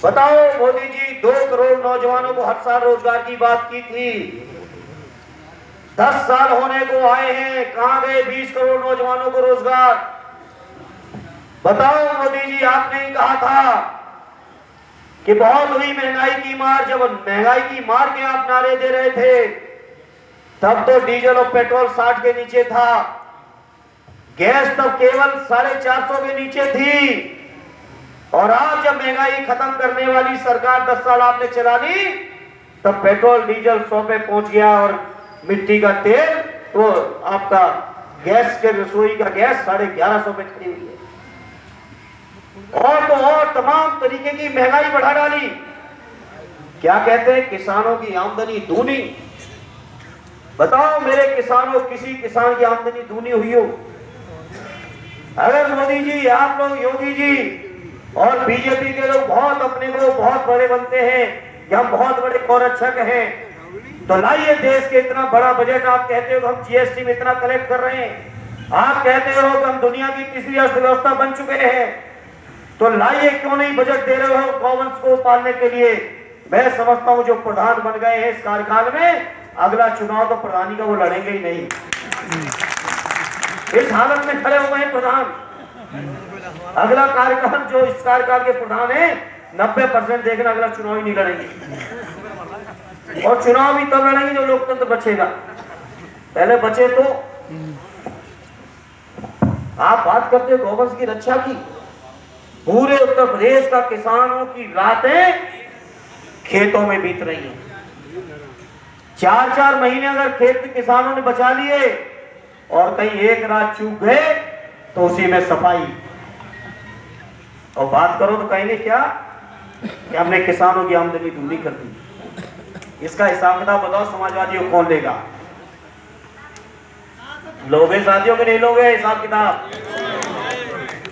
बताओ मोदी जी 2 करोड़ नौजवानों को हर साल रोजगार की बात की थी, 10 साल होने को आए हैं, कहां गए 20 करोड़ नौजवानों को रोजगार? बताओ मोदी जी, आपने ही कहा था कि बहुत हुई महंगाई की मार। जब महंगाई की मार के आप नारे दे रहे थे तब तो डीजल और पेट्रोल 60 के नीचे था, गैस तब केवल 450 के नीचे थी। और आज जब महंगाई खत्म करने वाली सरकार 10 साल आपने चला ली, तब पेट्रोल डीजल 100 पे पहुंच गया और मिट्टी का तेल तो आपका गैस के रसोई का गैस 1150 पे खड़ी हुई है। और तो और तमाम तरीके की महंगाई बढ़ा डाली। क्या कहते हैं, किसानों की आमदनी दूनी। बताओ मेरे किसानों, किसी किसान की आमदनी दूनी हुई हो? अगर मोदी जी, आप लोग, योगी जी और बीजेपी के लोग बहुत अपने को बहुत बड़े बनते हैं कि हम बहुत बड़े संरक्षक हैं, तो लाइए देश के इतना बड़ा बजट। आप कहते हो कि हम जीएसटी में इतना कलेक्ट कर रहे हैं, आप कहते हो कि हम दुनिया की तीसरी अर्थव्यवस्था बन चुके हैं, तो लाइए क्यों नहीं बजट दे रहे हो गौवंश को पालने के लिए? मैं समझता हूं जो प्रधान बन गए हैं इस कार्यकाल में, अगला चुनाव तो प्रधानी का वो लड़ेंगे ही नहीं। इस हालत में खड़े हुए हैं प्रधान। अगला कार्यकाल जो इस कार्यकाल के प्रधान है 90% देखना अगला चुनाव ही नहीं लड़ेंगे। और चुनाव भी तब लड़ेंगे जो लोकतंत्र बचेगा। पहले बचे तो आप बात करते हो गौवंश की रक्षा की। पूरे उत्तर प्रदेश का किसानों की रातें खेतों में बीत रही हैं। 4-4 महीने अगर खेत किसानों ने बचा लिए और कहीं एक रात चूक गए तो उसी में सफाई। और बात करो तो कहेंगे क्या कि हमने किसानों की आमदनी दूनी कर दी। इसका हिसाब किताब बताओ समाजवादियों कौन लेगा? लोगे साथियों के नहीं लोगे हिसाब किताब?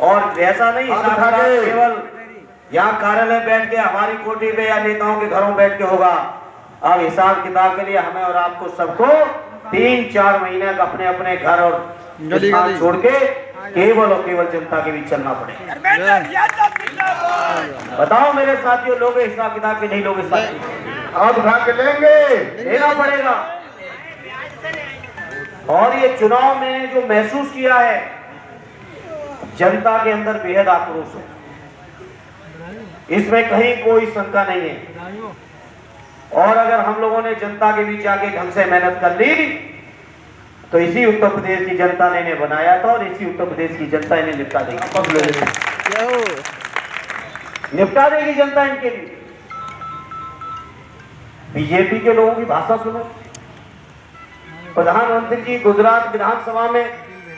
और ऐसा नहीं हिसाब किताब केवल यहाँ कार्यालय बैठ के हमारी कोठी पे या नेताओं के घरों बैठ के होगा। अब हिसाब किताब के लिए हमें और आपको सबको 3-4 महीने का अपने अपने घर और स्थान छोड़ के केवल और केवल जनता के बीच चलना पड़ेगा। बताओ मेरे साथियों, लोगे हिसाब किताब के नहीं लोगे? साथियों अब उठा के लेंगे, लेना पड़ेगा। और ये चुनाव में जो महसूस किया है, जनता के अंदर बेहद आक्रोश है, इसमें कहीं कोई शंका नहीं है। और अगर हम लोगों ने जनता के बीच जाके ढंग से मेहनत कर ली तो इसी उत्तर प्रदेश की जनता ने इन्हें बनाया था और इसी उत्तर प्रदेश की जनता इन्हें निपटा देगी। निपटा देगी जनता इनके लिए। बीजेपी के लोगों की भाषा सुनो। प्रधानमंत्री जी गुजरात विधानसभा में